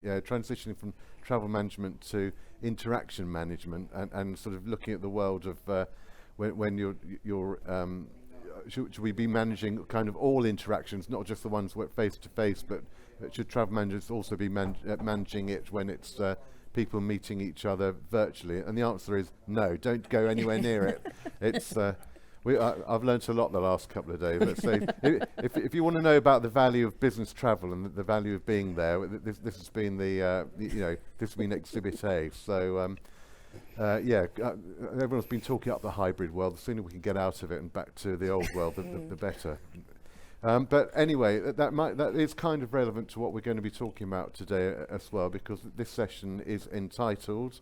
transitioning from travel management to interaction management, and sort of looking at the world of when you're should we be managing kind of all interactions, not just the ones face to face, but should travel managers also be managing it when it's people meeting each other virtually? And the answer is no. Don't go anywhere near it. It's I've learnt a lot the last couple of days. Let's say, if you want to know about the value of business travel and the value of being there, this has been this has been Exhibit A. So everyone's been talking up the hybrid world. The sooner we can get out of it and back to the old world, the better. But anyway, that is kind of relevant to what we're going to be talking about today as well, because this session is entitled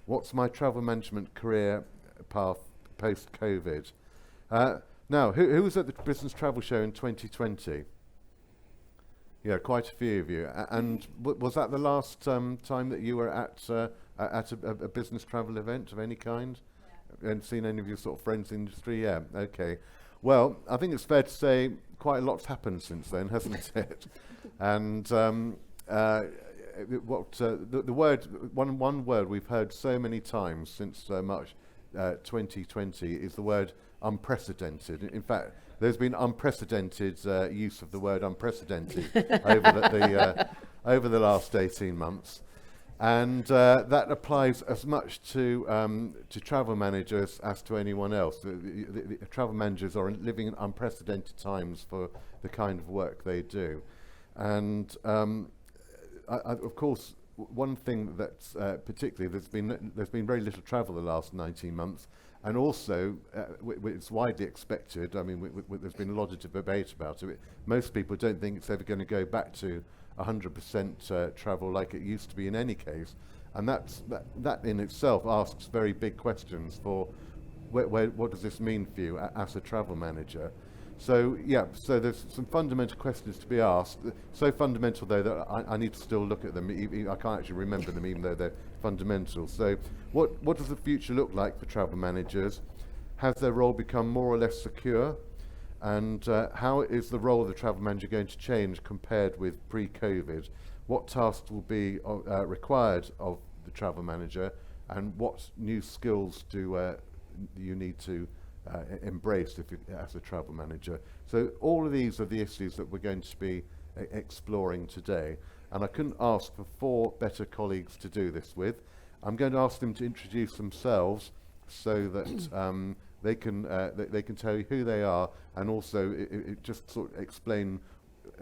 "What's My Travel Management Career Path Post-COVID?" Now, who was at the Business Travel Show in 2020? Yeah, quite a few of you. And was that the last time that you were at a business travel event of any kind? Yeah. And seen any of your sort of friends in the industry? Yeah, okay. Well, I think it's fair to say quite a lot's happened since then, hasn't it? And the one word we've heard so many times since March 2020 is the word unprecedented. In fact, there's been unprecedented use of the word unprecedented over the last 18 months. And that applies as much to travel managers as to anyone else. The travel managers are living in unprecedented times for the kind of work they do. And of course, one thing that's particularly, there's been very little travel the last 19 months, and also it's widely expected. I mean, there's been a lot of debate about it. Most people don't think it's ever going to go back to 100% travel like it used to be in any case, and that in itself asks very big questions for what does this mean for you as a travel manager. So there's some fundamental questions to be asked, so fundamental though that I need to still look at them. I can't actually remember them even though they're fundamental. So what does the future look like for travel managers? Has their role become more or less secure? And how is the role of the travel manager going to change compared with pre-COVID? What tasks will be required of the travel manager, and what new skills do you need to embrace as a travel manager? So all of these are the issues that we're going to be exploring today. And I couldn't ask for four better colleagues to do this with. I'm going to ask them to introduce themselves so that they can tell you who they are, and also it just sort of explain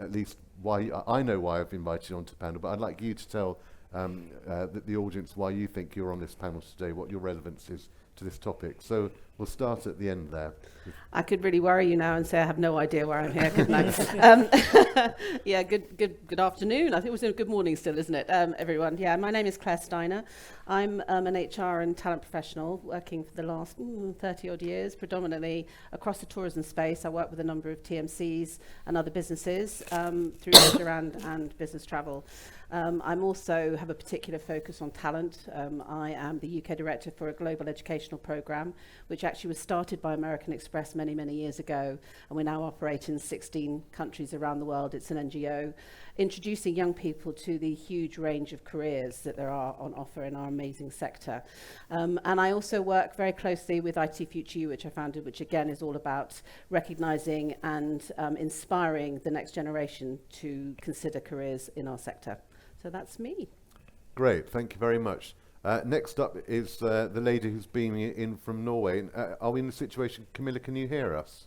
at least why. I know why I've invited you onto the panel, but I'd like you to tell the audience why you think you're on this panel today, what your relevance is to this topic. So we'll start at the end there. I could really worry you now and say I have no idea where I'm here, couldn't I? Yeah, good afternoon. I think it was a good morning still, isn't it, everyone? Yeah, my name is Claire Steiner. I'm an HR and talent professional working for the last 30 odd years, predominantly across the tourism space. I work with a number of TMCs and other businesses through restaurant and business travel. I'm also have a particular focus on talent. I am the UK director for a global educational program, which actually was started by American Express many years ago, and we now operate in 16 countries around the world. It's an NGO introducing young people to the huge range of careers that there are on offer in our amazing sector. And I also work very closely with IT Future You, which I founded, which again is all about recognising and inspiring the next generation to consider careers in our sector. So that's me. Great, thank you very much. Next up is the lady who's beaming in from Norway. Are we in a situation, Camilla, can you hear us?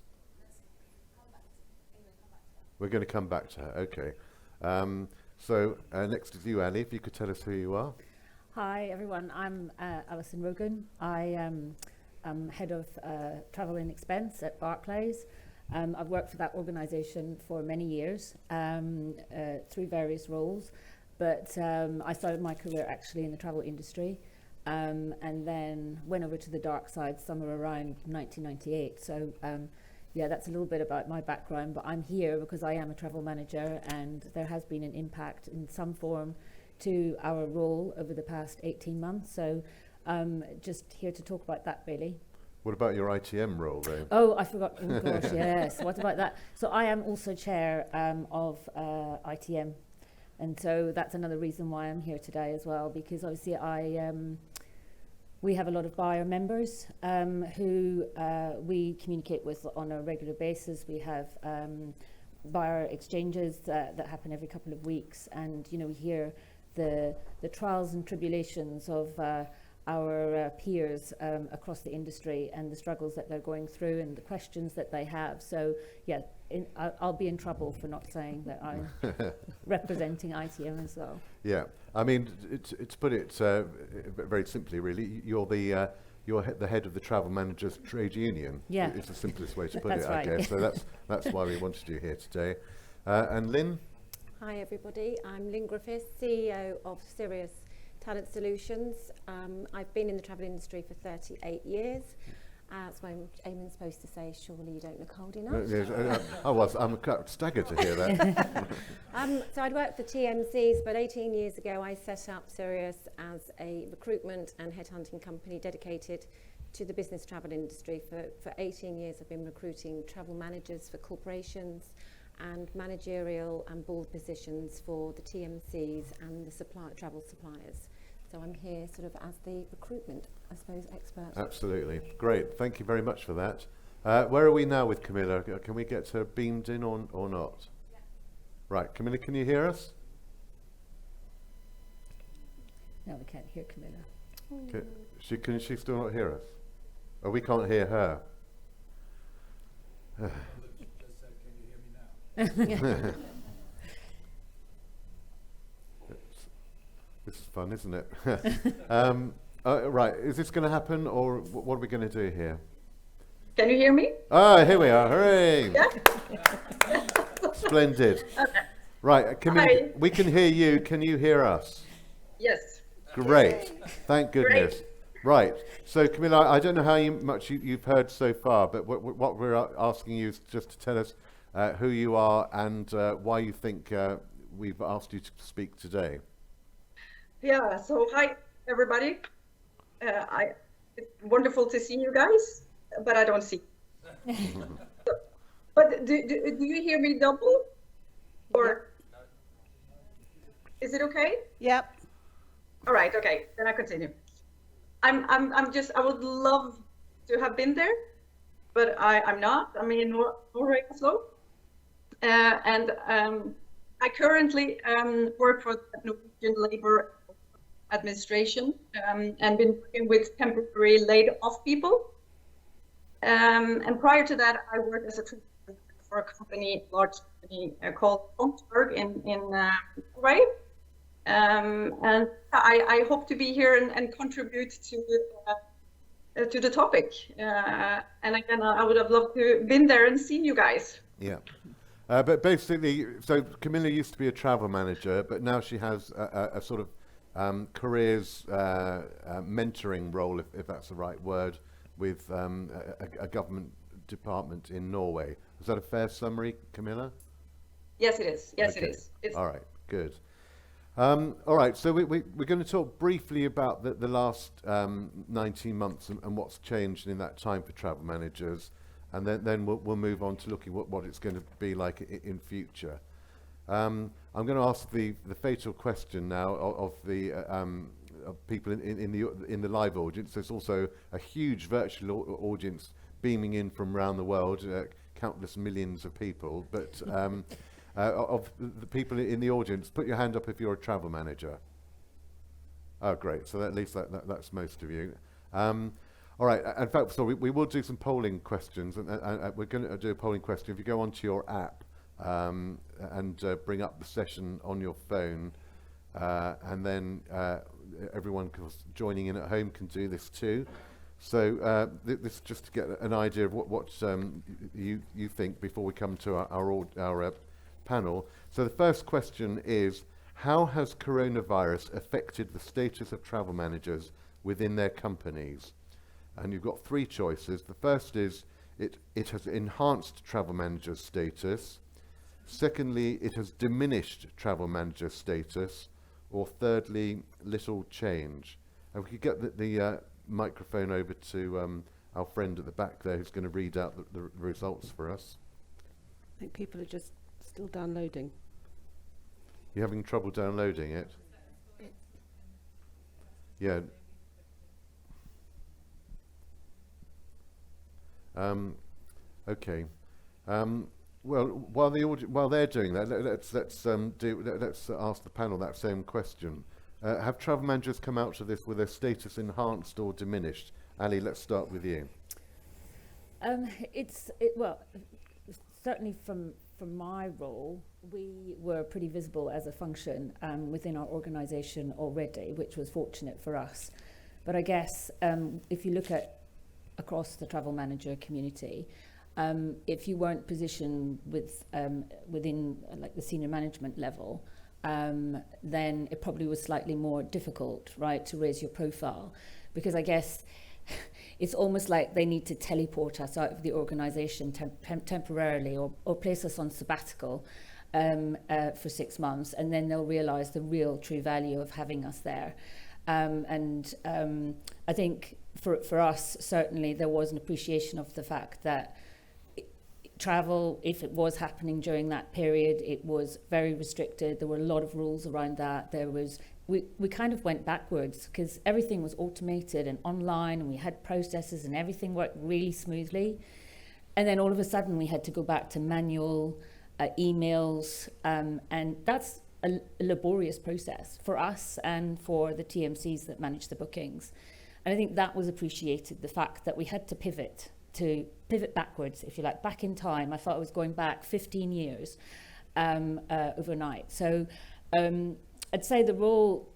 We're going to come back to her, okay. So next is you, Ali, if you could tell us who you are. Hi everyone, I'm Alison Rogan. I am head of travel and expense at Barclays. I've worked for that organisation for many years through various roles. But I started my career actually in the travel industry and then went over to the dark side somewhere around 1998. So yeah, that's a little bit about my background, but I'm here because I am a travel manager and there has been an impact in some form to our role over the past 18 months. So just here to talk about that really. What about your ITM role though? Oh, I forgot, oh gosh, yes, what about that? So I am also chair of ITM. And so that's another reason why I'm here today as well, because obviously we have a lot of buyer members who we communicate with on a regular basis. We have buyer exchanges that happen every couple of weeks, and we hear the trials and tribulations of our peers across the industry and the struggles that they're going through and the questions that they have. So yeah, I'll be in trouble for not saying that I'm representing ITM as well. Yeah, I mean, to put it very simply, really, you're the head of the Travel Managers Trade Union. Yeah, it's the simplest way to put That's it, right. I guess. So that's why we wanted you here today. And Lynne? Hi everybody, I'm Lynne Griffith, CEO of Sirius Talent Solutions. I've been in the travel industry for 38 years. That's what Eamon's supposed to say, surely you don't look old enough. Yes, I'm staggered to hear that. So I'd worked for TMCs, but 18 years ago I set up Sirius as a recruitment and headhunting company dedicated to the business travel industry. For 18 years I've been recruiting travel managers for corporations and managerial and board positions for the TMCs and the travel suppliers. So I'm here sort of as the recruitment, I suppose, expert. Absolutely. Great. Thank you very much for that. Where are we now with Camilla? Can we get her beamed in or not? Yeah. Right. Camilla, can you hear us? No, we can't hear Camilla. Can she still not hear us? Oh, we can't hear her. Can you hear me now? This is fun, isn't it? Right, is this going to happen, or what are we going to do here? Can you hear me? Ah, here we are. Hooray! Yeah. Splendid. Right, Camilla, we can hear you. Can you hear us? Yes. Great. Thank goodness. Right. So, Camilla, I don't know how much you've heard so far, but what we're asking you is just to tell us who you are and why you think we've asked you to speak today. Yeah. So hi everybody. It's wonderful to see you guys, but I don't see. But do you hear me double, or is it okay? Yep. All right. Okay. Then I continue. I would love to have been there, but I'm not. I'm in Norway, Oslo, and I currently work for the Norwegian Labour Administration and been working with temporary laid off people. And prior to that, I worked as a consultant for a large company called Kongsberg in Norway. And I hope to be here and contribute to the topic. And again, I would have loved to have been there and seen you guys. Yeah. But basically, so Camilla used to be a travel manager, but now she has a sort of careers mentoring role, if that's the right word, with a government department in Norway. Is that a fair summary, Camilla? Yes, it is. Yes, Okay. it is. All right, good. All right, so we're going to talk briefly about the last 19 months and what's changed in that time for travel managers, and then we'll move on to looking what it's going to be like in future. I'm going to ask the fatal question now of the of people in the live audience. There's also a huge virtual audience beaming in from around the world, countless millions of people. But of the people in the audience, put your hand up if you're a travel manager. Oh, great! So at least that's most of you. All right. In fact, so we will do some polling questions, and we're going to do a polling question. If you go onto your app and bring up the session on your phone, and then everyone joining in at home can do this too. So this is just to get an idea of what you think before we come to our panel. So the first question is, how has coronavirus affected the status of travel managers within their companies? And you've got three choices. The first is it has enhanced travel manager status. Secondly, it has diminished travel manager status. Or thirdly, little change. And we could get the microphone over to our friend at the back there who's going to read out the results for us. I think people are just still downloading. You having trouble downloading it? Yeah. Okay. Well, while they're doing that, let's ask the panel that same question. Have travel managers come out of this with their status enhanced or diminished? Ali, let's start with you. Well, certainly from my role, we were pretty visible as a function within our organisation already, which was fortunate for us. But I guess if you look at across the travel manager community, if you weren't positioned within like the senior management level, then it probably was slightly more difficult, right, to raise your profile, because I guess it's almost like they need to teleport us out of the organisation temporarily or place us on sabbatical for 6 months, and then they'll realise the real true value of having us there. I think for us, certainly, there was an appreciation of the fact that travel, if it was happening during that period, it was very restricted. There were a lot of rules around that. We kind of went backwards because everything was automated and online, and we had processes and everything worked really smoothly. And then all of a sudden we had to go back to manual emails, and that's a laborious process for us and for the TMCs that manage the bookings. And I think that was appreciated, the fact that we had to pivot backwards, if you like, back in time. I thought I was going back 15 years overnight. So I'd say the role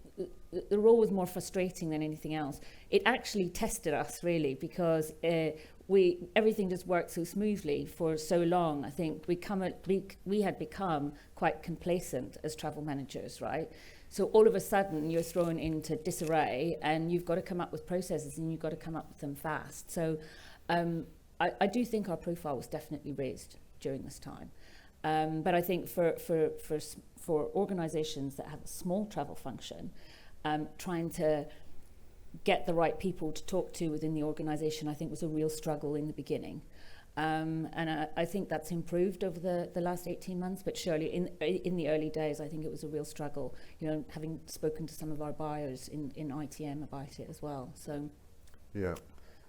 was more frustrating than anything else. It actually tested us, really, because everything just worked so smoothly for so long. I think we had become quite complacent as travel managers, right? So all of a sudden you're thrown into disarray, and you've got to come up with processes, and you've got to come up with them fast. So I do think our profile was definitely raised during this time. But I think for organisations that have a small travel function, trying to get the right people to talk to within the organisation, I think was a real struggle in the beginning. And I think that's improved over the last 18 months, but surely in the early days, I think it was a real struggle, having spoken to some of our buyers in ITM about it as well. So, yeah,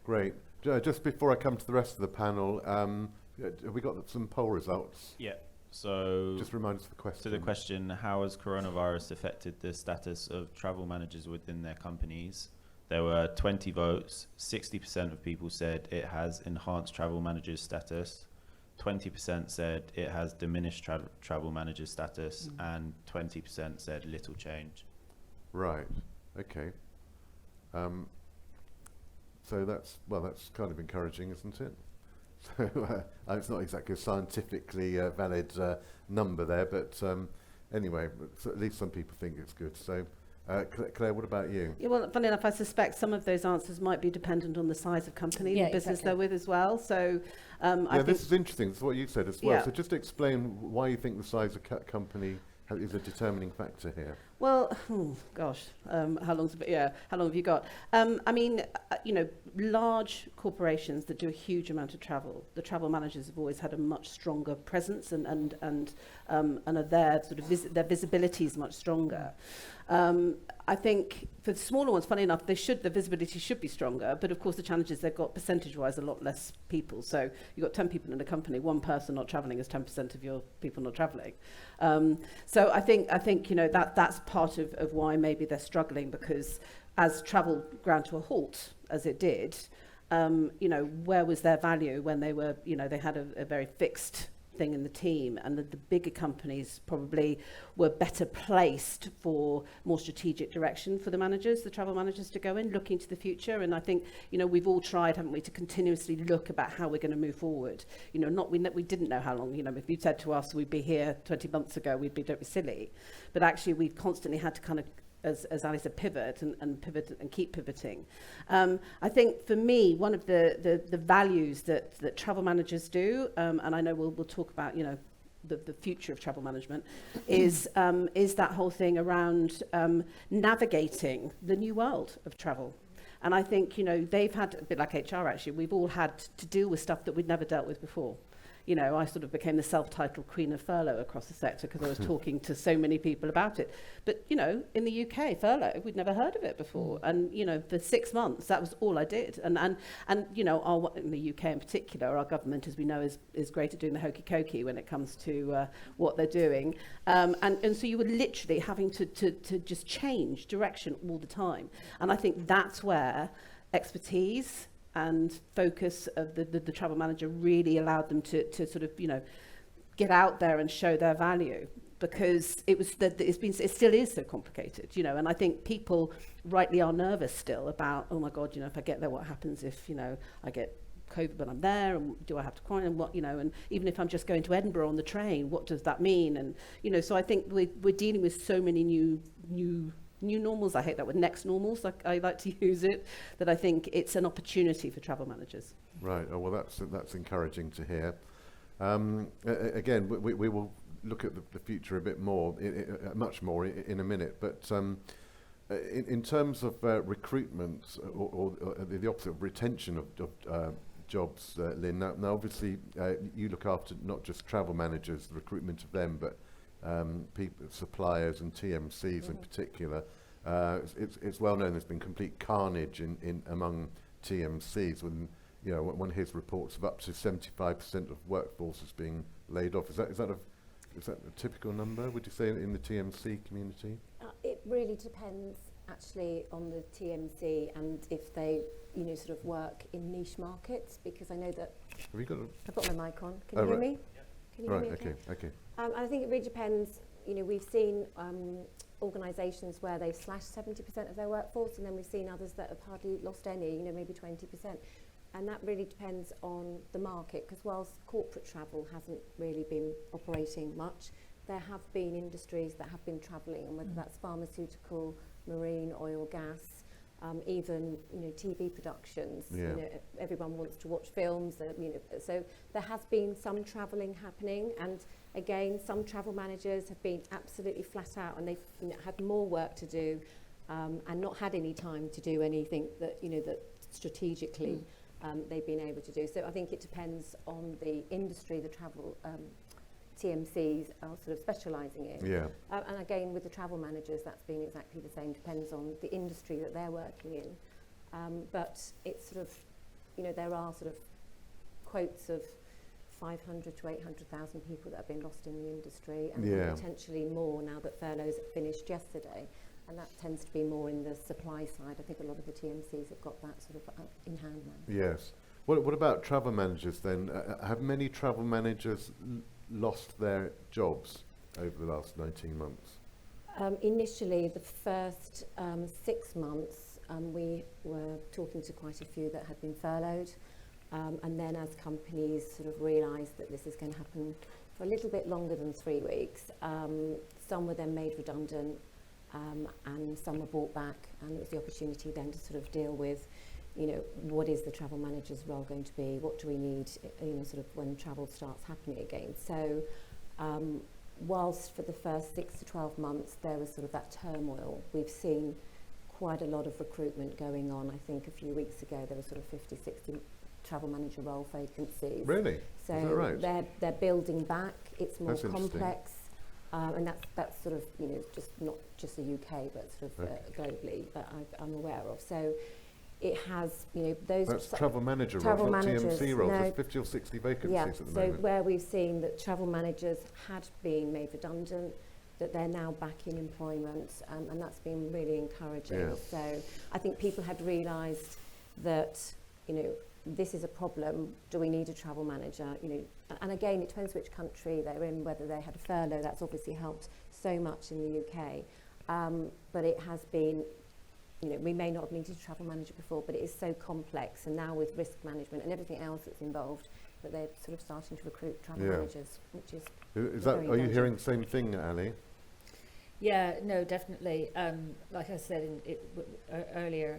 great. Just before I come to the rest of the panel, have we got some poll results? Yeah. So just remind us of the question. To the question, how has coronavirus affected the status of travel managers within their companies? There were 20 votes. 60% of people said it has enhanced travel managers status. 20% said it has diminished travel managers status, and 20% said little change. Right. Okay. So that's kind of encouraging, isn't it? So it's not exactly a scientifically valid number there, but anyway, so at least some people think it's good. So Claire, what about you? Yeah, well, funny enough, I suspect some of those answers might be dependent on the size of company, the business they're with as well. So I think this is interesting. It's what you said as well. Yeah. So just explain why you think the size of company is a determining factor here. Well, how long have you got? I mean, large corporations that do a huge amount of travel, the travel managers have always had a much stronger presence and are there, their visibility is much stronger. I think for the smaller ones, funny enough, the visibility should be stronger, but of course the challenge is they've got percentage-wise a lot less people. So you've got 10 people in a company, one person not travelling is 10% of your people not travelling. So I think that's part of why maybe they're struggling, because as travel ground to a halt, as it did, where was their value when they were, they had a very fixed thing in the team, and the bigger companies probably were better placed for more strategic direction for the travel managers to go in, looking to the future. And I think, we've all tried, haven't we, to continuously look about how we're going to move forward. We didn't know how long, if you said to us we'd be here 20 months ago, we'd be silly. But actually we've constantly had to kind of, as Ali said, pivot and keep pivoting. I think for me, one of the values that travel managers do, and I know we'll talk about, the future of travel management, is that whole thing around navigating the new world of travel. And I think, they've had, a bit like HR actually, we've all had to deal with stuff that we'd never dealt with before. you know, I sort of became the self-titled queen of furlough across the sector because I was talking to so many people about it. But, you know, in the UK, furlough, we'd never heard of it before. And, you know, for 6 months, that was all I did. And you know, in the UK in particular, our government, as we know, is great at doing the hokey cokey when it comes to what they're doing. And so you were literally having to just change direction all the time. And I think that's where expertise and focus of the travel manager really allowed them to sort of, you know, get out there and show their value, because it still is so complicated, you know. And I think people rightly are nervous still about, oh my God, you know, if I get there, what happens if, you know, I get COVID when I'm there, and do I have to quarantine, what, you know, and even if I'm just going to Edinburgh on the train, what does that mean? And, you know, so I think we're dealing with so many new normals. I hate that word, next normals, like I like to use it, that I think it's an opportunity for travel managers. Right. Oh, well, that's encouraging to hear. Again, we will look at the future a bit more, much more in a minute. But in terms of recruitment, or the opposite of retention of jobs, Lynne. Now obviously, you look after not just travel managers, the recruitment of them, but people, suppliers and TMCs in particular. It's well known there's been complete carnage in among TMCs when, you know, one hears reports of up to 75% of workforce is being laid off. Is that a typical number, would you say, in the TMC community? It really depends actually on the TMC and if they, you know, sort of work in niche markets, because I know that Have you got I've got my mic on. Can you hear me? Can you hear me okay. I think it really depends. You know, we've seen organisations where they've slashed 70% of their workforce, and then we've seen others that have hardly lost any, you know, maybe 20%. And that really depends on the market, because whilst corporate travel hasn't really been operating much, there have been industries that have been travelling, and whether that's pharmaceutical, marine, oil, gas, even, you know, TV productions. Yeah. You know, everyone wants to watch films, you know, so there has been some travelling happening, and again, some travel managers have been absolutely flat out, and they've, you know, had more work to do, and not had any time to do anything that, you know, that strategically they've been able to do. So I think it depends on the industry the travel TMCs are sort of specialising in. Yeah. And again, with the travel managers, that's been exactly the same. Depends on the industry that they're working in. But it's sort of, you know, there are sort of quotes of 500 to 800,000 people that have been lost in the industry, and potentially more now that furloughs finished yesterday. And that tends to be more in the supply side. I think a lot of the TMCs have got that sort of in hand now. Yes. What about travel managers then? Have many travel managers lost their jobs over the last 19 months? Initially, the first 6 months, we were talking to quite a few that had been furloughed. And then as companies sort of realised that this is going to happen for a little bit longer than 3 weeks, some were then made redundant, and some were brought back, and it was the opportunity then to sort of deal with, you know, what is the travel manager's role going to be? What do we need, you know, sort of when travel starts happening again? So whilst for the first 6 to 12 months there was sort of that turmoil, we've seen quite a lot of recruitment going on. I think a few weeks ago there were sort of 50, 60 travel manager role vacancies. Really? So is that right? they're building back. It's more That's complex. And that's sort of, you know, just not just the UK, but sort of globally that I'm aware of. So it has, you know, those... That's travel manager roles, not TMC roles. There's 50 or 60 vacancies at the moment. So where we've seen that travel managers had been made redundant, that they're now back in employment, and that's been really encouraging. Yeah. So I think people had realised that, you know, this is a problem. Do we need a travel manager? You know, and again, it depends which country they're in, whether they had a furlough. That's obviously helped so much in the UK. But it has been, you know, we may not have needed a travel manager before, but it is so complex. And now with risk management and everything else that's involved, that they're sort of starting to recruit travel managers, which is that? Are you hearing the same thing, Ali? Yeah, no, definitely. Like I said earlier,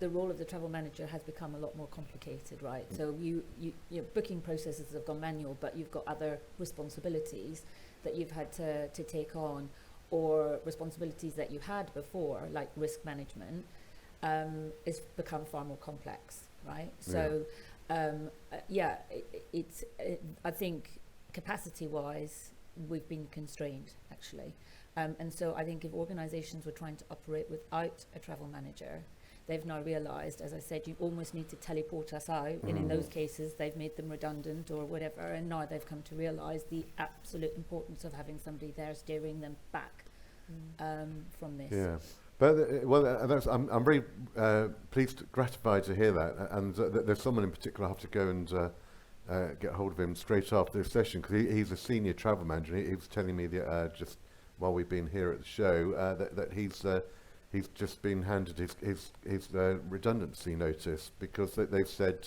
the role of the travel manager has become a lot more complicated, right? So your booking processes have gone manual, but you've got other responsibilities that you've had to take on, or responsibilities that you had before, like risk management, is become far more complex, right? So I think capacity-wise, we've been constrained, actually. And so I think if organisations were trying to operate without a travel manager, they've now realised, as I said, you almost need to teleport us out. And in those cases, they've made them redundant or whatever. And now they've come to realise the absolute importance of having somebody there steering them back from this. Yeah. But I'm very pleased, gratified to hear that, and there's someone in particular I have to go and get hold of him straight after this session, because he's a senior travel manager. He was telling me that just while we've been here at the show that he's just been handed his redundancy notice, because they've said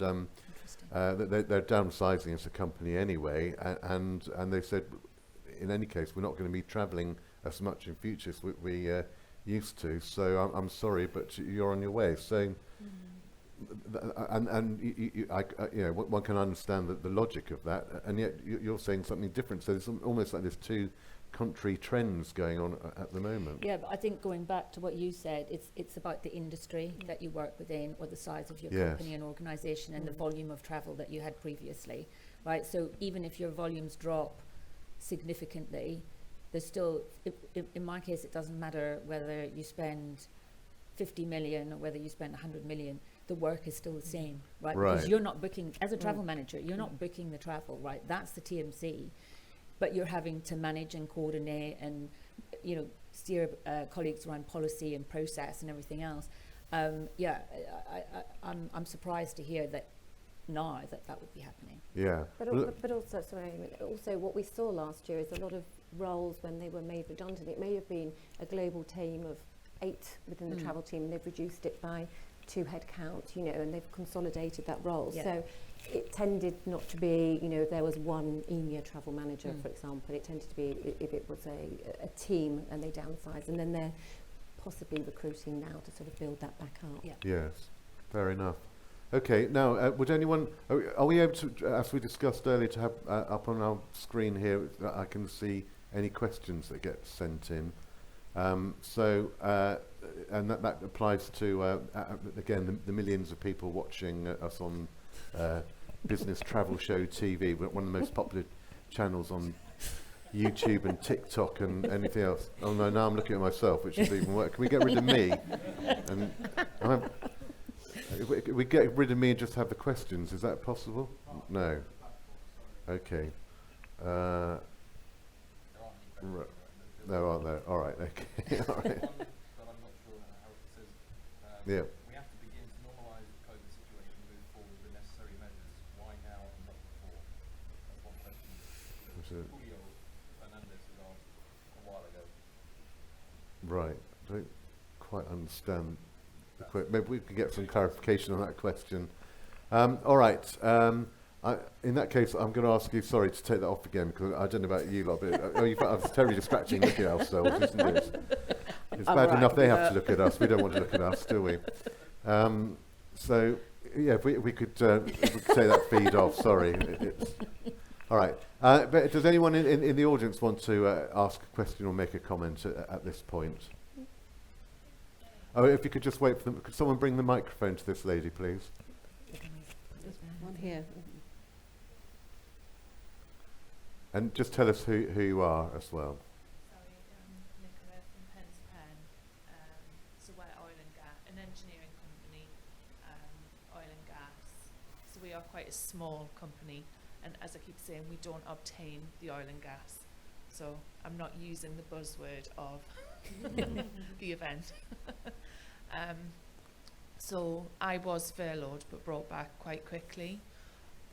that they're downsizing as a company anyway, and they said in any case we're not going to be travelling as much in future as we used to, so I'm sorry, but you're on your way. So, one can understand the logic of that, and yet you're saying something different. So it's almost like there's two contrary trends going on at the moment. Yeah, but I think going back to what you said, it's about the industry that you work within, or the size of your company and organisation, and the volume of travel that you had previously, right? So even if your volumes drop significantly, there's still, in my case, it doesn't matter whether you spend 50 million or whether you spend 100 million, the work is still the same, right? Because you're not booking, as a travel manager, you're not booking the travel, right? That's the TMC, but you're having to manage and coordinate and, steer colleagues around policy and process and everything else. I'm surprised to hear that now that would be happening. Yeah. But also, also what we saw last year is a lot of roles when they were made redundant. It may have been a global team of 8 within the travel team, and they've reduced it by 2 headcount, and they've consolidated that role. Yeah. So it tended not to be, if there was one EMEA travel manager, for example, it tended to be if it was a team and they downsized, and then they're possibly recruiting now to sort of build that back up. Yeah. Yes, fair enough. Okay, now would anyone, are we able to, as we discussed earlier, to have up on our screen here, I can see any questions that get sent in. And that applies to, again, the millions of people watching us on Business Travel Show TV, one of the most popular channels on YouTube and TikTok and anything else. Oh no, now I'm looking at myself, which is even worse. Can we get rid of me? And we get rid of me and just have the questions. Is that possible? No. Okay. There aren't there. All right. Okay. All right. Yeah. We have to begin to normalise the COVID situation, move forward with the necessary measures. Why now and not before? That's one question. Julio Fernandez was asked a while ago. Right. Don't quite understand. Maybe we could get some clarification on that question. All right. In that case, I'm going to ask you, sorry, to take that off again, because I don't know about you lot, but it's terribly distracting looking at ourselves, isn't it? It's bad enough they have to look at us. We don't want to look at us, do we? So, yeah, if we could take that feed off, sorry. All right. But does anyone in the audience want to ask a question or make a comment at this point? Oh, if you could just wait for them. Could someone bring the microphone to this lady, please? There's one here. And just tell us who you are as well. Sorry, Nicola from Penn's Pen. So we're oil and gas, an engineering company, oil and gas. So we are quite a small company, and as I keep saying, we don't obtain the oil and gas. So I'm not using the buzzword of the event. So I was furloughed but brought back quite quickly.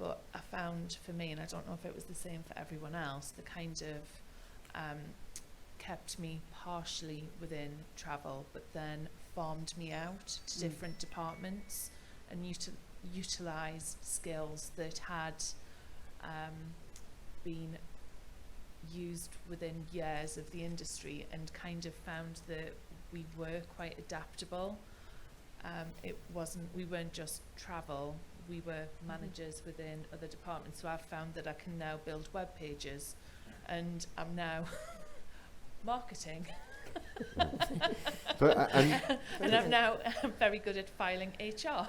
But I found for me, and I don't know if it was the same for everyone else, the kind of kept me partially within travel, but then farmed me out to different departments and utilised skills that had been used within years of the industry, and kind of found that we were quite adaptable. We weren't just travel, we were managers within other departments. So I've found that I can now build web pages, and I'm now marketing So, And I'm now very good at filing HR.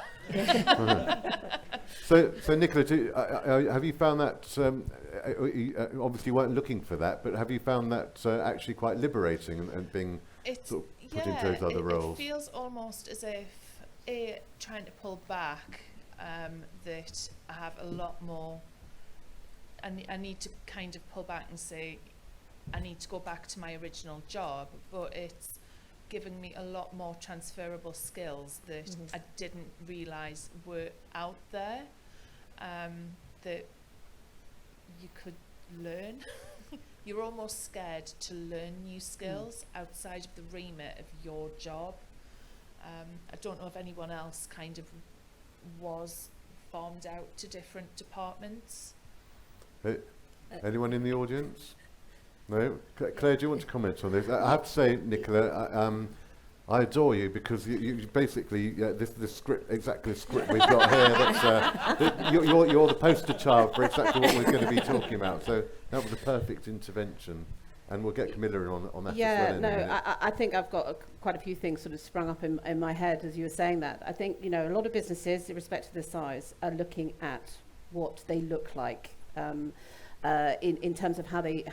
so Nicola, have you found that, obviously you weren't looking for that, but have you found that actually quite liberating and being It's, sort of put into those other roles? It feels almost as if trying to pull back, that I have a lot more, I need to kind of pull back and say I need to go back to my original job, but it's giving me a lot more transferable skills that I didn't realise were out there, that you could learn. You're almost scared to learn new skills outside of the remit of your job. I don't know if anyone else kind of was farmed out to different departments. Anyone in the audience? No? Claire, do you want to comment on this? I have to say, Nicola, I adore you because you basically, this script, exactly the script we've got here, that's, you're the poster child for exactly what we're going to be talking about. So that was a perfect intervention. And we'll get Camilla on that as well in a minute. I think I've got quite a few things sort of sprung up in my head as you were saying that. I think, a lot of businesses, irrespective of their size, are looking at what they look like. In terms of how we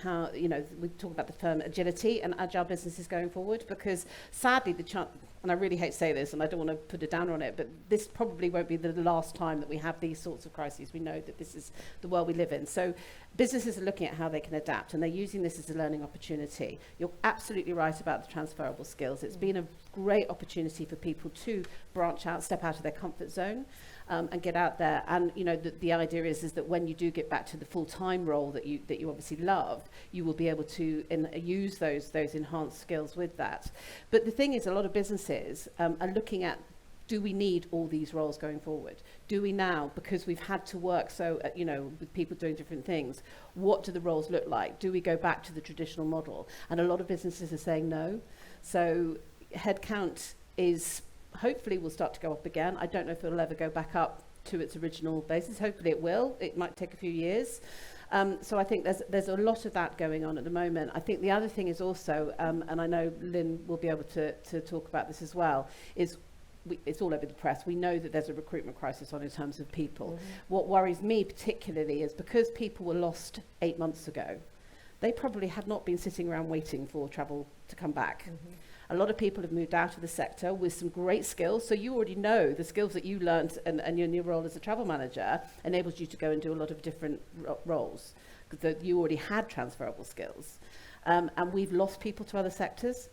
talk about the term agility and agile businesses going forward, because sadly and I really hate to say this and I don't want to put a downer on it, but this probably won't be the last time that we have these sorts of crises. We know that this is the world we live in. So businesses are looking at how they can adapt and they're using this as a learning opportunity. You're absolutely right about the transferable skills. It's been a great opportunity for people to branch out, step out of their comfort zone. And get out there, and the idea is that when you do get back to the full-time role that you obviously love, you will be able to use those enhanced skills with that. But the thing is, a lot of businesses are looking at, do we need all these roles going forward? Do we now, because we've had to work with people doing different things, what do the roles look like? Do we go back to the traditional model? And a lot of businesses are saying no. So headcount is hopefully will start to go up again. I don't know if it'll ever go back up to its original basis. Hopefully it will. It might take a few years. So I think there's a lot of that going on at the moment. I think the other thing is also, and I know Lynne will be able to talk about this as well, is it's all over the press. We know that there's a recruitment crisis on in terms of people. What worries me particularly is because people were lost 8 months ago, they probably have not been sitting around waiting for travel to come back. A lot of people have moved out of the sector with some great skills. So you already know the skills that you learned and your new role as a travel manager enables you to go and do a lot of different roles because you already had transferable skills. And we've lost people to other sectors.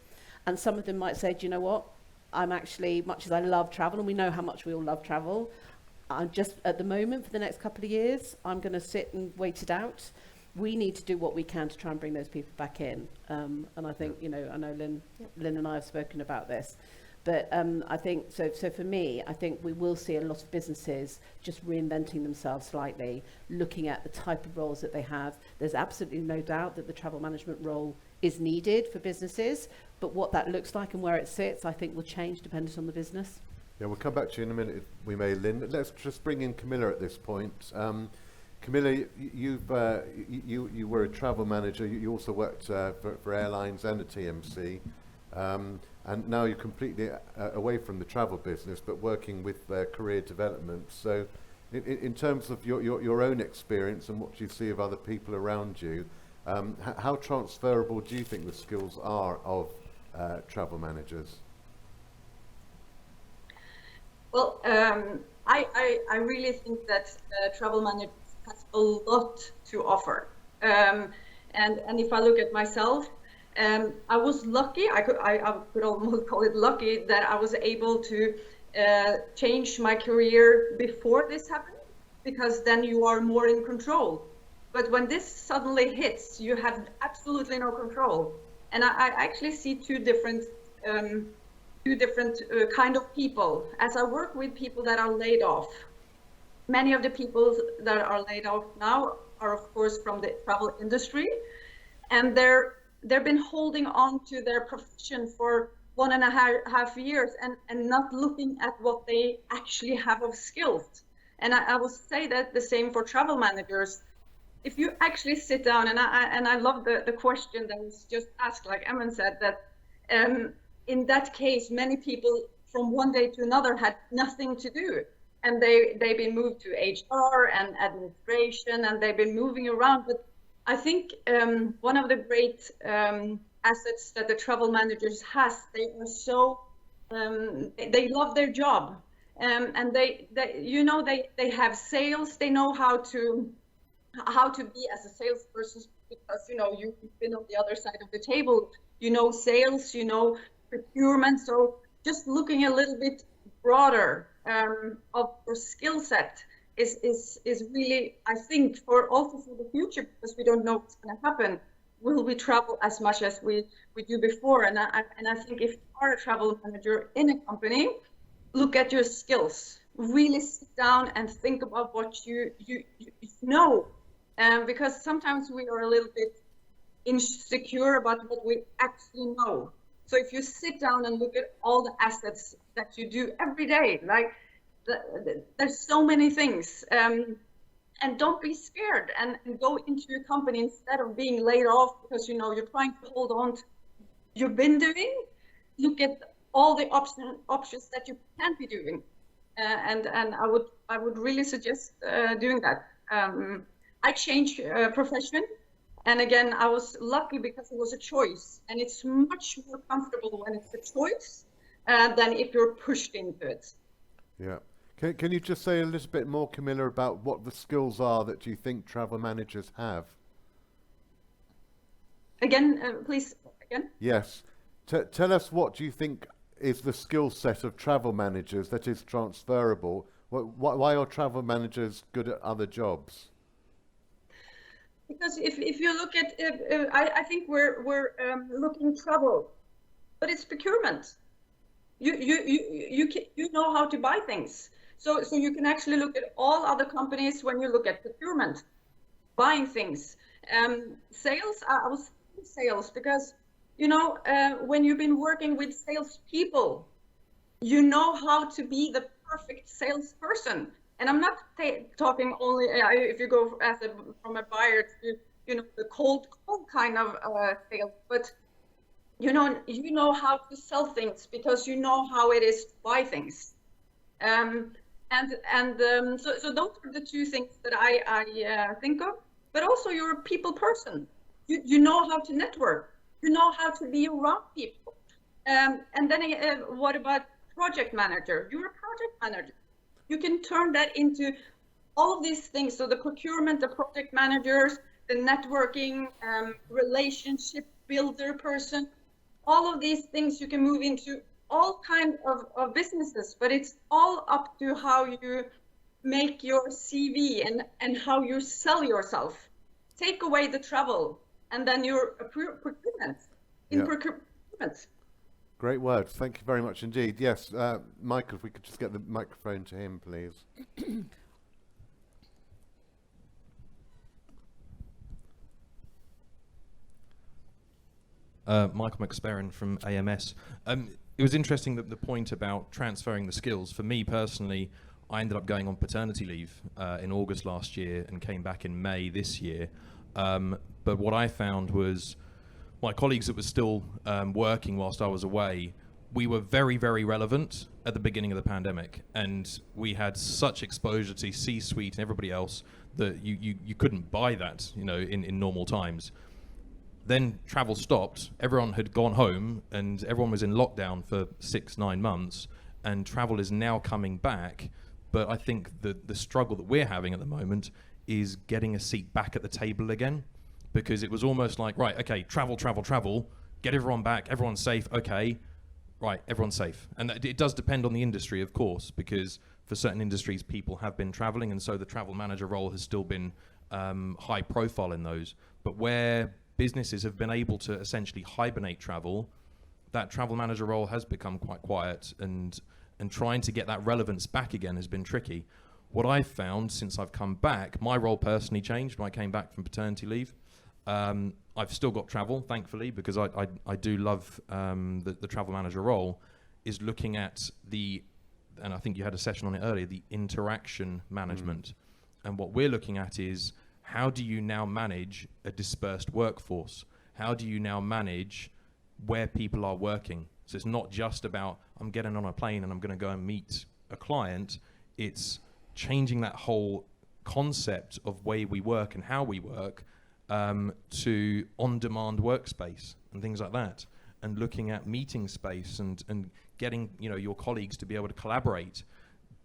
And some of them might say, do you know what? I'm actually, much as I love travel, and we know how much we all love travel, I'm just, at the moment, for the next couple of years, I'm going to sit and wait it out. We need to do what we can to try and bring those people back in. And I think, I know Lynne and I have spoken about this. But I think, so for me, I think we will see a lot of businesses just reinventing themselves slightly, looking at the type of roles that they have. There's absolutely no doubt that the travel management role is needed for businesses, but what that looks like and where it sits, I think will change depending on the business. Yeah, we'll come back to you in a minute if we may, Lynne. Let's just bring in Camilla at this point. Camilla, you were a travel manager. You also worked for airlines and a TMC, and now you're completely away from the travel business, but working with career development. So, in terms of your own experience and what you see of other people around you, how transferable do you think the skills are of travel managers? Well, I really think that travel managers has a lot to offer. And if I look at myself, I was lucky, I could almost call it lucky, that I was able to change my career before this happened, because then you are more in control. But when this suddenly hits, you have absolutely no control. And I actually see two different kind of people. As I work with people that are laid off, many of the people that are laid off now are, of course, from the travel industry, and they've been holding on to their profession for 1.5 years and not looking at what they actually have of skills. And I will say that the same for travel managers. If you actually sit down, and I love the question that was just asked, like Emma said, that In that case, many people from one day to another had nothing to do. And they've been moved to HR and administration, and they've been moving around. But I think one of the great assets that the travel managers has, they are so, they love their job. And they have sales. They know how to be as a salesperson, because you've been on the other side of the table. Sales, procurement. So just looking a little bit broader of your skill set is really, I think, also for the future, because we don't know what's going to happen. Will we travel as much as we do before? And I think if you are a travel manager in a company, look at your skills. Really sit down and think about what you know, because sometimes we are a little bit insecure about what we actually know. So if you sit down and look at all the assets that you do every day, like there's so many things, and don't be scared and go into your company instead of being laid off because you're trying to hold on to what you've been doing. Look at all the options that you can be doing, and I would really suggest doing that. I changed profession. And again, I was lucky because it was a choice, and it's much more comfortable when it's a choice than if you're pushed into it. Yeah. Can you just say a little bit more, Camilla, about what the skills are that you think travel managers have? Again, please, again? Yes. Tell us, what do you think is the skill set of travel managers that is transferable? Why are travel managers good at other jobs? Because if you look at, I think we're looking travel, but it's procurement. You know how to buy things, so you can actually look at all other companies when you look at procurement, buying things. Sales, I was thinking sales because when you've been working with salespeople, you know how to be the perfect salesperson. And I'm not talking only if you go from a buyer to the cold kind of sales, but you know how to sell things because you know how it is to buy things, so those are the two things that I think of. But also, you're a people person. You know how to network. You know how to be around people. And then what about project manager? You're a project manager. You can turn that into all of these things. So the procurement, the project managers, the networking, relationship builder person, all of these things you can move into all kinds of businesses, but it's all up to how you make your CV and how you sell yourself. Take away the travel, and then you're procurement. Procurement. Great words. Thank you very much indeed. Yes, Michael, if we could just get the microphone to him, please. Michael McSperrin from AMS. It was interesting that the point about transferring the skills. For me personally, I ended up going on paternity leave in August last year and came back in May this year. But what I found was my colleagues that were still working whilst I was away, we were very, very relevant at the beginning of the pandemic, and we had such exposure to C-suite and everybody else that you couldn't buy that, in normal times. Then travel stopped, everyone had gone home, and everyone was in lockdown for 6-9 months, and travel is now coming back. But I think the struggle that we're having at the moment is getting a seat back at the table again, because it was almost like, right, okay, travel, get everyone back, everyone's safe, okay, right, everyone's safe. And it does depend on the industry, of course, because for certain industries, people have been traveling, and so the travel manager role has still been high profile in those. But where businesses have been able to essentially hibernate travel, that travel manager role has become quite quiet, and trying to get that relevance back again has been tricky. What I've found since I've come back, my role personally changed when I came back from paternity leave. I've still got travel, thankfully, because I do love the travel manager role, is looking at and I think you had a session on it earlier, the interaction management. And what we're looking at is, how do you now manage a dispersed workforce? How do you now manage where people are working. So it's not just about, I'm getting on a plane and I'm going to go and meet a client. It's changing that whole concept of way we work and how we work to on-demand workspace and things like that, and looking at meeting space and getting your colleagues to be able to collaborate.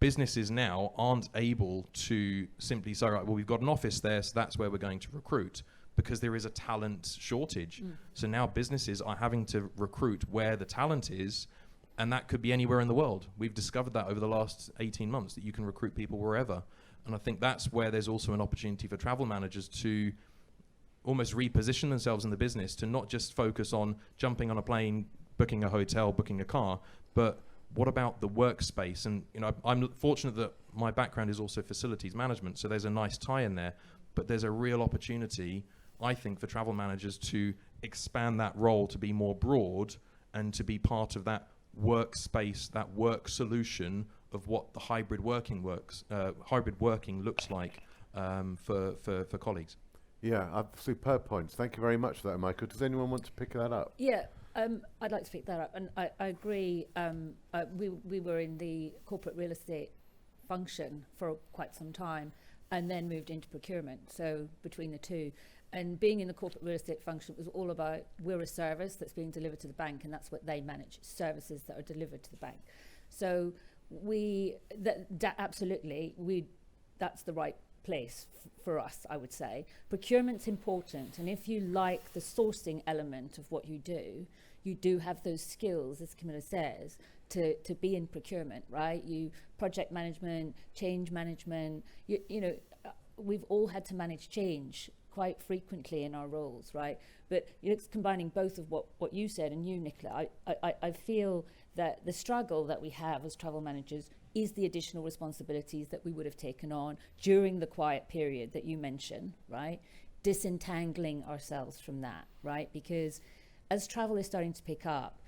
Businesses now aren't able to simply say, right, well, we've got an office there, so that's where we're going to recruit, because there is a talent shortage. So now businesses are having to recruit where the talent is, and that could be anywhere in the world. We've discovered that over the last 18 months, that you can recruit people wherever. And I think that's where there's also an opportunity for travel managers to almost reposition themselves in the business, to not just focus on jumping on a plane, booking a hotel, booking a car, but what about the workspace? And I'm fortunate that my background is also facilities management, so there's a nice tie in there. But there's a real opportunity, I think, for travel managers to expand that role to be more broad and to be part of that workspace, that work solution of what the hybrid working looks like for colleagues. Yeah, superb points. Thank you very much for that, Michael. Does anyone want to pick that up? Yeah, I'd like to pick that up, and I agree. We were in the corporate real estate function for quite some time, and then moved into procurement. So between the two, and being in the corporate real estate function was all about, we're a service that's being delivered to the bank, and that's what they manage, services that are delivered to the bank. So that's the right place for us, I would say. Procurement's important, and if you like the sourcing element of what you do have those skills, as Camilla says, to be in procurement, right? Project management, change management, we've all had to manage change quite frequently in our roles, right? But it's combining both of what you said and you, Nicola. I feel that the struggle that we have as travel managers is the additional responsibilities that we would have taken on during the quiet period that you mentioned, right? Disentangling ourselves from that, right? Because as travel is starting to pick up,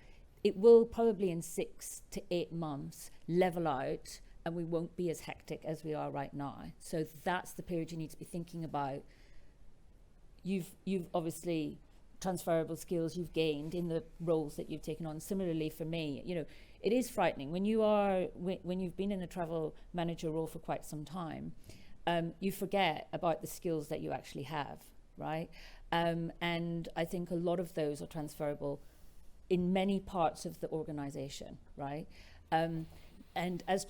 it will probably in 6 to 8 months level out, and we won't be as hectic as we are right now. So that's the period you need to be thinking about. You've obviously transferable skills you've gained in the roles that you've taken on. Similarly for me, it is frightening when you've been in a travel manager role for quite some time. You forget about the skills that you actually have, right? And I think a lot of those are transferable in many parts of the organization, right? And as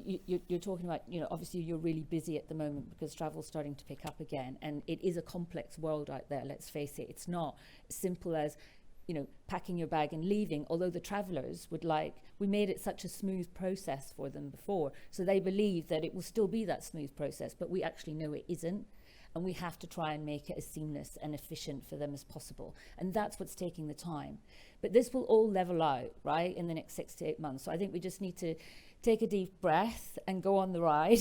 you're talking about, obviously you're really busy at the moment because travel's starting to pick up again, and it is a complex world out there, let's face it. It's not as simple as, packing your bag and leaving, although the travelers we made it such a smooth process for them before, so they believe that it will still be that smooth process, but we actually know it isn't. And we have to try and make it as seamless and efficient for them as possible. And that's what's taking the time. But this will all level out, right, in the next 6 to 8 months. So I think we just need to take a deep breath and go on the ride,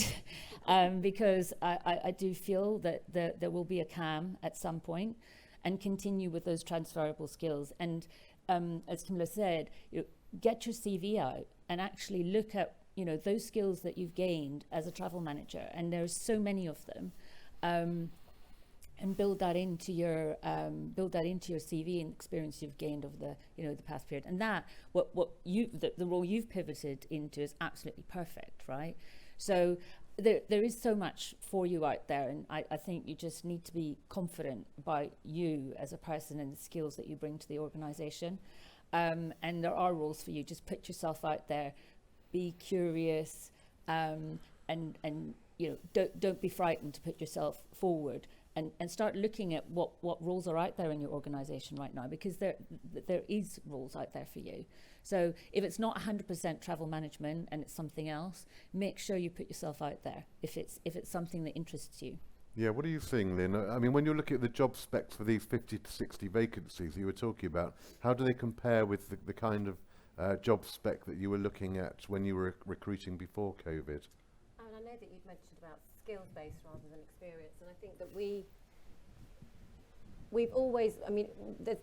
because I do feel that there will be a calm at some point, and continue with those transferable skills. And as Camilla said, get your CV out and actually look at, those skills that you've gained as a travel manager. And there's so many of them. And build that into your CV and experience you've gained over the past period. And that the role you've pivoted into is absolutely perfect, right? So there is so much for you out there, and I think you just need to be confident about you as a person and the skills that you bring to the organisation. And there are roles for you. Just put yourself out there, be curious, and don't be frightened to put yourself forward, and start looking at what roles are out there in your organisation right now, because there is roles out there for you. So if it's not 100% travel management and it's something else, make sure you put yourself out there if it's something that interests you. Yeah, what are you seeing, Lynne? I mean, when you're looking at the job specs for these 50 to 60 vacancies that you were talking about, how do they compare with the kind of job spec that you were looking at when you were recruiting before COVID? And I know that you'd mentioned about skills-based rather than experience, and I think that we've always,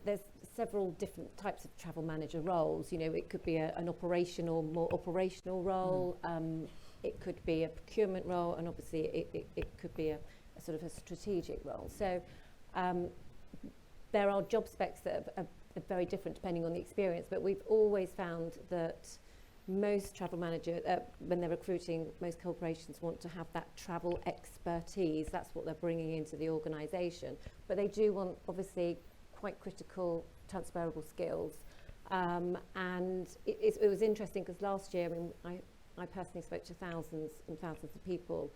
there's several different types of travel manager roles. It could be more operational role, it could be a procurement role, and obviously it could be a sort of a strategic role. So there are job specs that very different depending on the experience, but we've always found that most travel managers, when they're recruiting, most corporations want to have that travel expertise. That's what they're bringing into the organisation. But they do want, obviously, quite critical, transferable skills. And it was interesting because last year, I personally spoke to thousands and thousands of people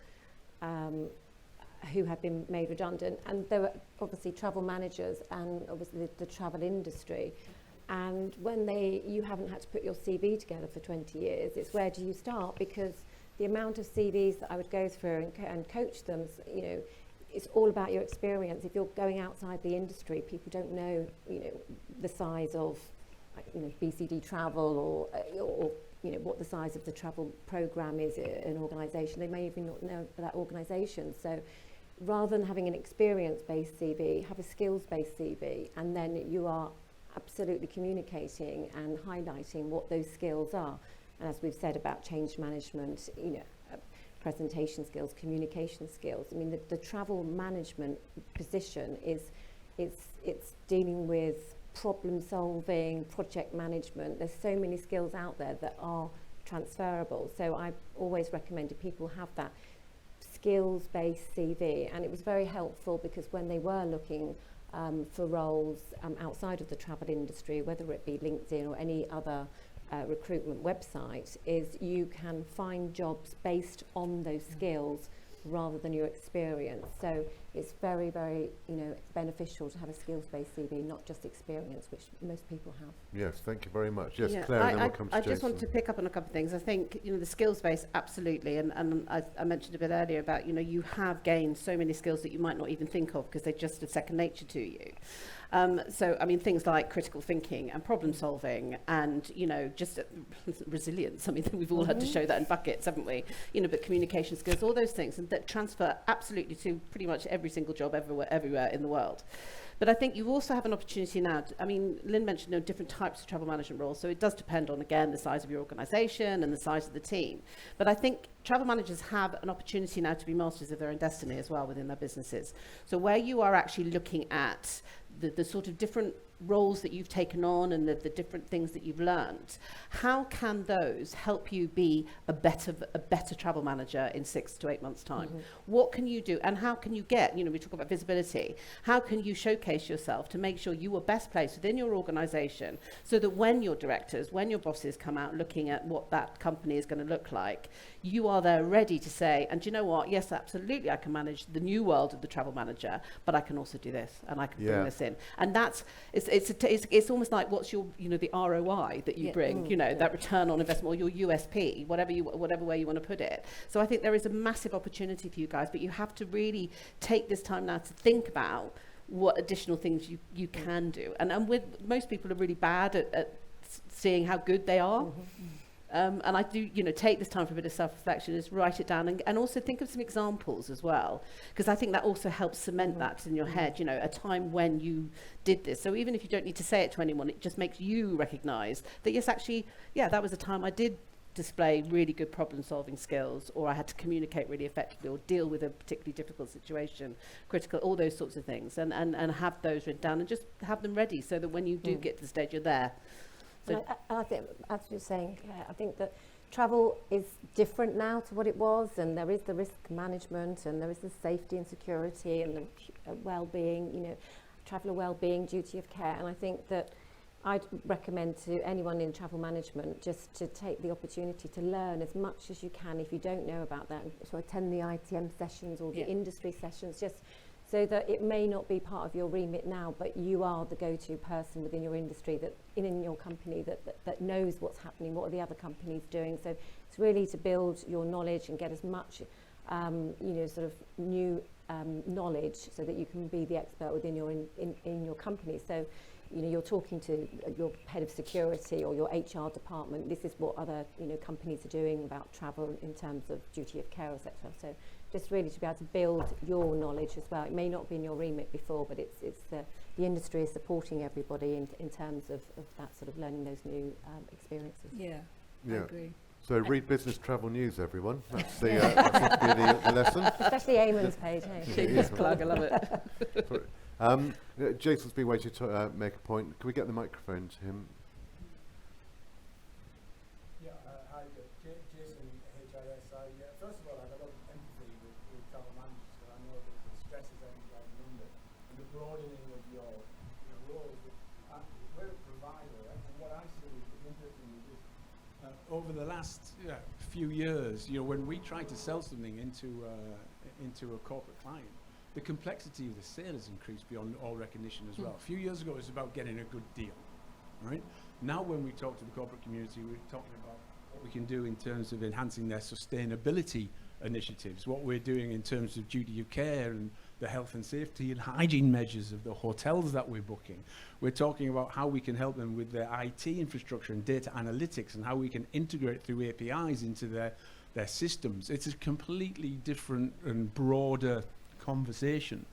who had been made redundant, and there were obviously travel managers and obviously the travel industry. And when you haven't had to put your CV together for 20 years, it's where do you start? Because the amount of CVs that I would go through and coach them, you know, it's all about your experience. If you're going outside the industry, people don't know, you know, the size of, you know, BCD travel or you know, what the size of the travel program is in an organisation. They may even not know that organisation. So rather than having an experience-based CV, have a skills-based CV, and then you are absolutely communicating and highlighting what those skills are. And as we've said about change management, you know, presentation skills, communication skills. I mean, the travel management position it's dealing with problem solving, project management. There's so many skills out there that are transferable. So I always recommended people have that skills-based CV, and it was very helpful because when they were looking for roles outside of the travel industry, whether it be LinkedIn or any other recruitment website, is you can find jobs based on those skills rather than your experience. So it's very, very, you know, beneficial to have a skills-based CV, not just experience, which most people have. Yes, thank you very much. Yes, Yeah, Claire, and then we'll come to I Jason. just want to pick up on a couple of things. I think, you know, the skills base, absolutely, and I mentioned a bit earlier about, you know, you have gained so many skills that you might not even think of because they're just a second nature to you. So, I mean, things like critical thinking and problem solving and, you know, just resilience. I mean, we've all had to show that in buckets, haven't we? You know, but communication skills, all those things, and that transfer absolutely to pretty much every single job everywhere in the world. But I think you also have an opportunity now. I mean, Lynne mentioned, you know, different types of travel management roles, so it does depend on, again, the size of your organisation and the size of the team. But I think travel managers have an opportunity now to be masters of their own destiny as well within their businesses. So where you are actually looking at the sort of different roles that you've taken on and the different things that you've learned, how can those help you be a better travel manager in 6 to 8 months' time? What can you do, and how can you get, you know, we talk about visibility, how can you showcase yourself to make sure you are best placed within your organisation so that when your directors, when your bosses come out looking at what that company is going to look like, you are there ready to say, and do you know what, yes, absolutely, I can manage the new world of the travel manager, but I can also do this, and I can bring this in. And that's, it's almost like what's your, you know, the ROI that you bring, you know, that return on investment, or your USP, whatever way you want to put it. So I think there is a massive opportunity for you guys, but you have to really take this time now to think about what additional things you can do. And with most people are really bad at seeing how good they are. And I do, you know, take this time for a bit of self-reflection, is write it down and also think of some examples as well, because I think that also helps cement that in your head, you know, a time when you did this. So even if you don't need to say it to anyone, it just makes you recognise that, yes, actually, yeah, that was a time I did display really good problem-solving skills, or I had to communicate really effectively, or deal with a particularly difficult situation, critical, all those sorts of things, and have those written down and just have them ready so that when you do get to the stage, you're there. So I think, as you're saying, I think that travel is different now to what it was, and there is the risk management, and there is the safety and security, and the well-being, you know, traveller well-being, duty of care. And I think that I'd recommend to anyone in travel management just to take the opportunity to learn as much as you can if you don't know about that. So attend the ITM sessions or the industry sessions, just so that it may not be part of your remit now, but you are the go-to person within your industry, that in your company that knows what's happening, what are the other companies doing. So it's really to build your knowledge and get as much, you know, sort of new knowledge so that you can be the expert within your in your company. So, you know, you're talking to your head of security or your HR department. This is what other, you know, companies are doing about travel in terms of duty of care, etc. So just really to be able to build your knowledge as well. It may not be in your remit before, but it's the industry is supporting everybody in terms of that sort of learning those new experiences. I agree. So read Business Travel News, everyone. That's the lesson. Especially Eamon's page, hey? shameless plug, I love it. Jason's been waiting to make a point. Can we get the microphone to him? Yeah, hi, Jason, HRS. First of all, I have a lot of empathy with travel managers, because I know that the stresses that you guys are under, and the broadening of your roles. We're a provider, and what I see is interesting is over the last few years, when we try to sell something into a corporate client, the complexity of the sale has increased beyond all recognition as well. A few years ago, it was about getting a good deal, right? Now, when we talk to the corporate community, we're talking about what we can do in terms of enhancing their sustainability initiatives, what we're doing in terms of duty of care and the health and safety and hygiene measures of the hotels that we're booking. We're talking about how we can help them with their IT infrastructure and data analytics, and how we can integrate through APIs into their systems. It's a completely different and broader conversation.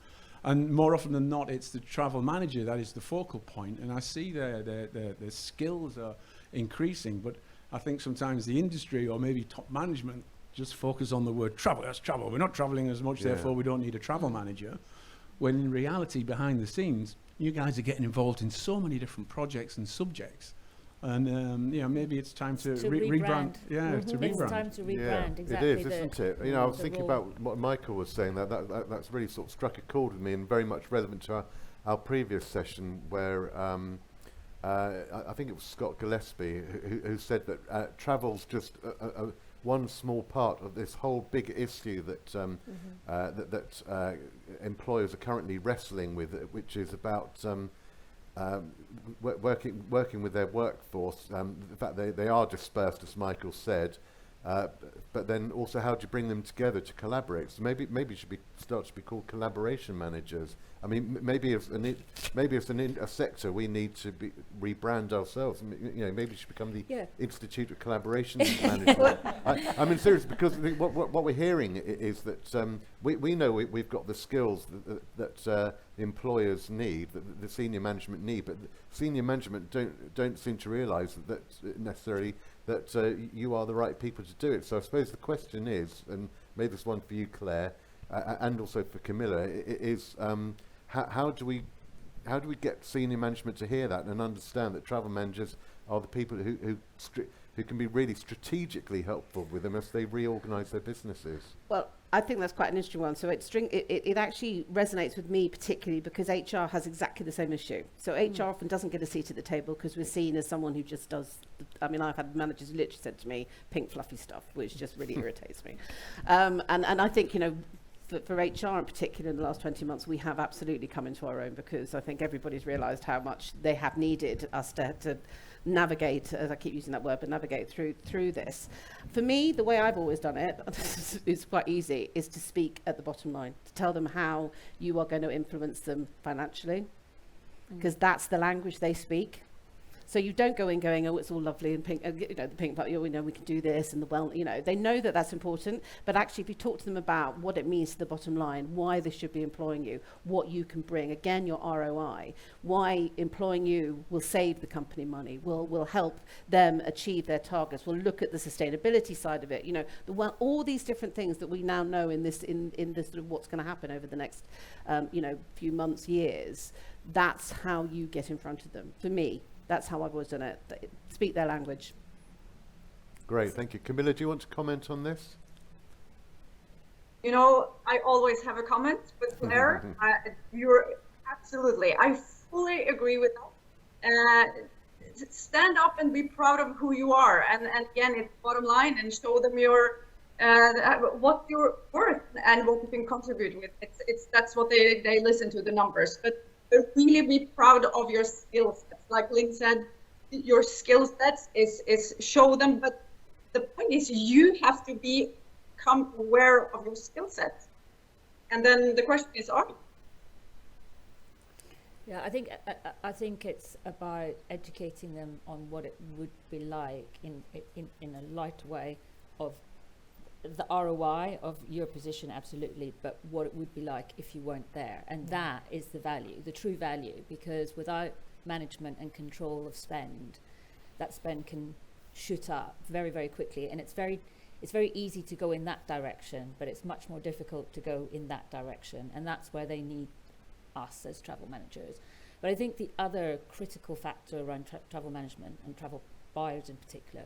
And more often than not, it's the travel manager that is the focal point. And I see the skills are increasing, but I think sometimes the industry or maybe top management just focus on the word travel. That's travel. We're not traveling as much, therefore we don't need a travel manager. When in reality, behind the scenes, you guys are getting involved in so many different projects and subjects. And maybe it's time to rebrand. Yeah, to rebrand. It's time to rebrand. Yeah, exactly. it is, isn't it? I was thinking about what Michael was saying. That's really sort of struck a chord with me, and very much relevant to our previous session, where I think it was Scott Gillespie who said that travel's just one small part of this whole big issue that that employers are currently wrestling with, which is about working with their workforce. In fact, they are dispersed, as Michael said, but then also how do you bring them together to collaborate? So maybe it should start to be called collaboration managers. I mean, maybe as a sector we need to rebrand ourselves. Maybe it should become the Institute of Collaboration Management. I mean, seriously, because what we're hearing is that we know we've got the skills that the employers need, that the senior management need, but the senior management don't seem to realise that necessarily that you are the right people to do it. So I suppose the question is, and maybe this one for you, Claire, and also for Camilla, is how do we get senior management to hear that and understand that travel managers are the people who can be really strategically helpful with them as they reorganise their businesses? Well, I think that's quite an interesting one. So it actually resonates with me particularly because HR has exactly the same issue. So HR often doesn't get a seat at the table because we're seen as someone who just does. I've had managers who literally said to me, "Pink fluffy stuff," which just really irritates me. And I think for HR in particular in the last 20 months, we have absolutely come into our own, because I think everybody's realised how much they have needed us to navigate, as I keep using that word, but navigate through this. For me, the way I've always done it is quite easy, is to speak at the bottom line, to tell them how you are going to influence them financially, because that's the language they speak. So you don't go in going, oh, it's all lovely and pink, the pink part, we know we can do this, and they know that that's important. But actually, if you talk to them about what it means to the bottom line, why they should be employing you, what you can bring, again, your ROI, why employing you will save the company money, will help them achieve their targets, will look at the sustainability side of it, all these different things that we now know in this sort of what's going to happen over the next, few months, years. That's how you get in front of them. For me, that's how I've always done it. Speak their language. Great, thank you. Camilla, do you want to comment on this? I always have a comment, but Claire, you're absolutely, I fully agree with that. Stand up and be proud of who you are. And again, it's bottom line, and show them what you're worth and what you can contribute with. That's what they listen to, the numbers. But really be proud of your skill sets. Like Lynne said, your skill sets is show them, but the point is you have to become aware of your skill sets. And then the question is, are you? Yeah, I think it's about educating them on what it would be like in a light way of the ROI of your position, absolutely, but what it would be like if you weren't there. And that is the value, the true value, because without management and control of spend, that spend can shoot up very, very quickly. And it's very easy to go in that direction, but it's much more difficult to go in that direction. And that's where they need us as travel managers. But I think the other critical factor around travel management and travel buyers in particular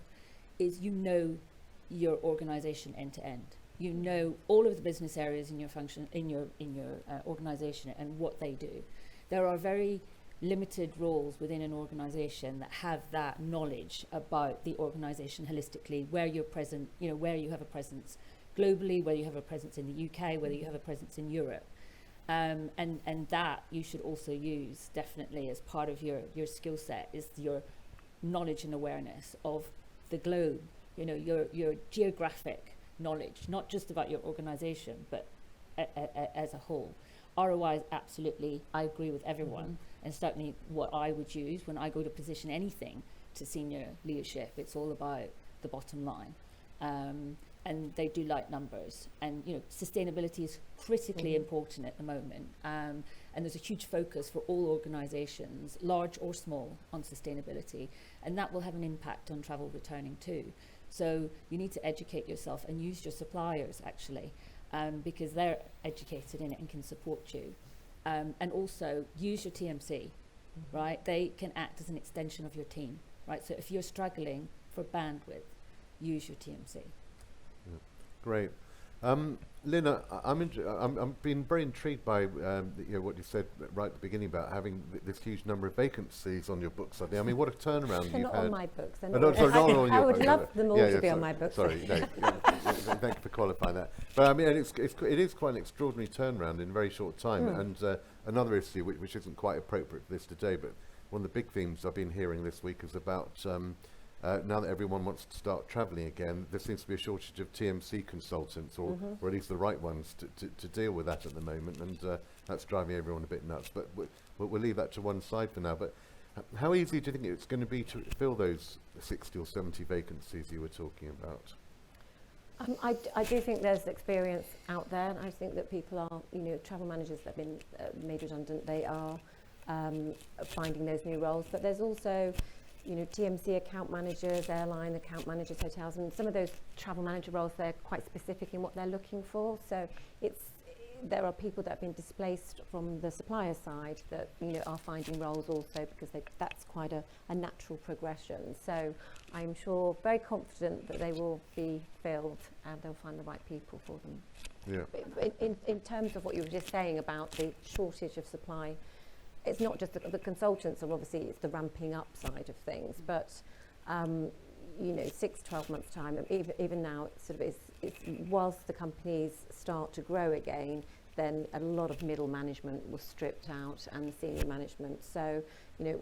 is your organisation end to end. You know all of the business areas in your function in your organisation and what they do. There are very limited roles within an organisation that have that knowledge about the organisation holistically, where you're present, where you have a presence globally, whether you have a presence in the UK, whether you have a presence in Europe. And that you should also use definitely as part of your skill set, is your knowledge and awareness of the globe, your geographic knowledge, not just about your organisation, but as a whole. ROI is absolutely, I agree with everyone, and certainly what I would use when I go to position anything to senior leadership. It's all about the bottom line. And they do like numbers, and sustainability is critically important at the moment, and there's a huge focus for all organisations, large or small, on sustainability, and that will have an impact on travel returning too. So you need to educate yourself and use your suppliers actually, because they're educated in it and can support you, and also use your TMC, right? They can act as an extension of your team, right? So if you're struggling for bandwidth, use your TMC. Great. Lynne, I'm being very intrigued by what you said right at the beginning about having this huge number of vacancies on your books suddenly. I mean, what a turnaround They're you've not had. on my books. They're Oh, not no, sorry, not on I your would books. love them all to be on sorry, my books. Sorry, no, thank you for qualifying that. But I mean, it is quite an extraordinary turnaround in a very short time. And another issue which isn't quite appropriate for this today, but one of the big themes I've been hearing this week is about now that everyone wants to start travelling again, there seems to be a shortage of TMC consultants, or at least the right ones to deal with that at the moment, and that's driving everyone a bit nuts. But we'll leave that to one side for now. But how easy do you think it's going to be to fill those 60 or 70 vacancies you were talking about? I do think there's experience out there, and I think that people are, travel managers that have been made redundant, they are finding those new roles. But there's also TMC account managers, airline account managers, hotels, and some of those travel manager roles, they're quite specific in what they're looking for. So there are people that have been displaced from the supplier side that are finding roles also, because that's quite a natural progression. So I'm sure, very confident that they will be filled and they'll find the right people for them. Yeah. But in terms of what you were just saying about the shortage of supply, it's not just the consultants, or obviously it's the ramping up side of things, but 6-12 months time, even now, it's whilst the companies start to grow again, then a lot of middle management was stripped out, and senior management. So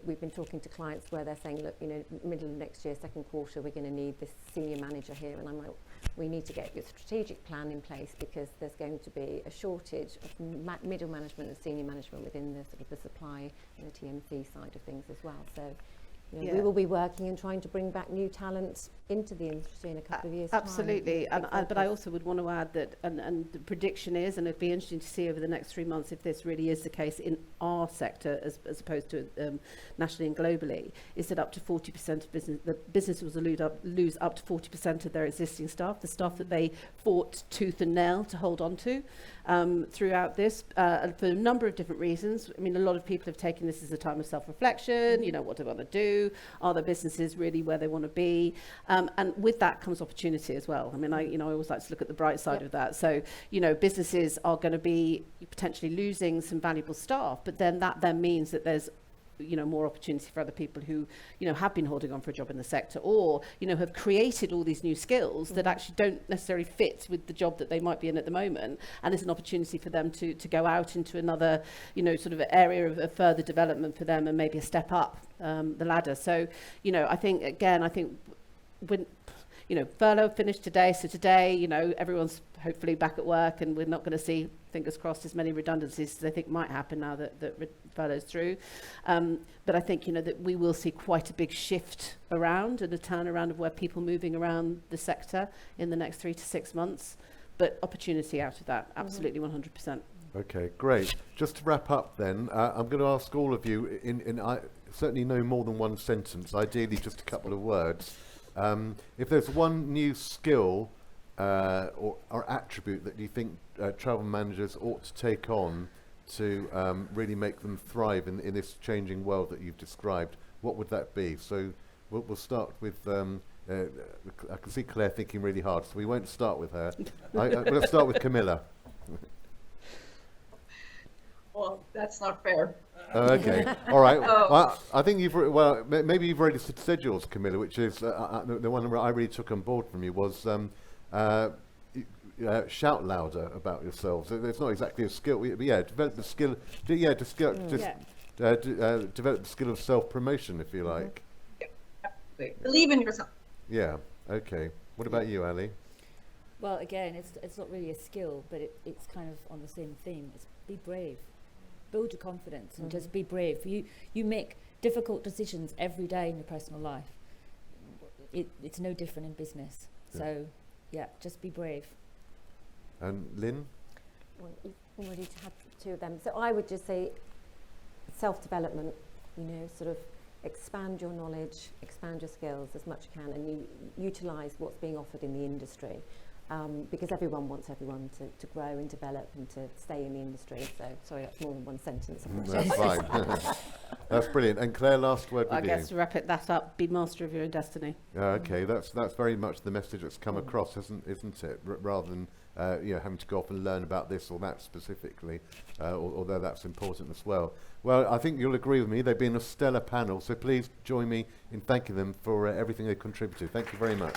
we've been talking to clients where they're saying, look, middle of next year, second quarter, we're going to need this senior manager here, and I'm like, we need to get your strategic plan in place, because there's going to be a shortage of middle management and senior management within the sort of the supply and the TMC side of things as well. So we will be working and trying to bring back new talent into the industry in a couple of years' Absolutely. time. But I also would want to add that, and the prediction is, and it'd be interesting to see over the next 3 months if this really is the case in our sector as opposed to nationally and globally, is that up to 40% of businesses will lose up to 40% of their existing staff, the staff that they fought tooth and nail to hold on to throughout this, for a number of different reasons. I mean, a lot of people have taken this as a time of self-reflection, what do I want to do? Are their businesses really where they want to be? And with that comes opportunity as well. I mean, I always like to look at the bright side of that. So, businesses are going to be potentially losing some valuable staff, but then that means that there's more opportunity for other people who, have been holding on for a job in the sector, or, have created all these new skills that actually don't necessarily fit with the job that they might be in at the moment. And it's an opportunity for them to go out into another, sort of area of further development for them, and maybe a step up the ladder. So, I think when, furlough finished today. So today, everyone's hopefully back at work, and we're not going to see, fingers crossed, as many redundancies as I think might happen now that furlough's through. But I think, that we will see quite a big shift around, and a turnaround of where people moving around the sector in the next 3 to 6 months. But opportunity out of that, absolutely 100%. Okay, great. Just to wrap up then, I'm going to ask all of you, certainly no more than one sentence, ideally just a couple of words. If there's one new skill or attribute that you think travel managers ought to take on to really make them thrive in this changing world that you've described, what would that be? So we'll start with, I can see Claire thinking really hard, so we won't start with her. We'll start with Camilla. Well, that's not fair. Okay, all right. Oh. Well, I think maybe you've already said yours, Camilla, which is the one I really took on board from you was shout louder about yourselves. It's not exactly a skill, but yeah, develop the skill. Develop the skill of self-promotion, if you like. Believe in yourself. Yeah. Okay. What about you, Ali? Well, again, it's not really a skill, but it's kind of on the same theme. It's be brave. Build your confidence and just be brave. You make difficult decisions every day in your personal life. It's no different in business. Yeah. So, yeah, just be brave. And Lynne? Well, you've already had two of them. So I would just say self-development, sort of expand your knowledge, expand your skills as much as you can, and you utilise what's being offered in the industry. Because everyone wants everyone to grow and develop and to stay in the industry. So, sorry, that's more than one sentence. That's fine. That's brilliant. And Claire, last word with I you. guess to wrap that up, be master of your own destiny. Okay, that's very much the message that's come across, isn't it? Rather than having to go off and learn about this or that specifically, although that's important as well. Well, I think you'll agree with me. They've been a stellar panel, so please join me in thanking them for everything they've contributed. Thank you very much.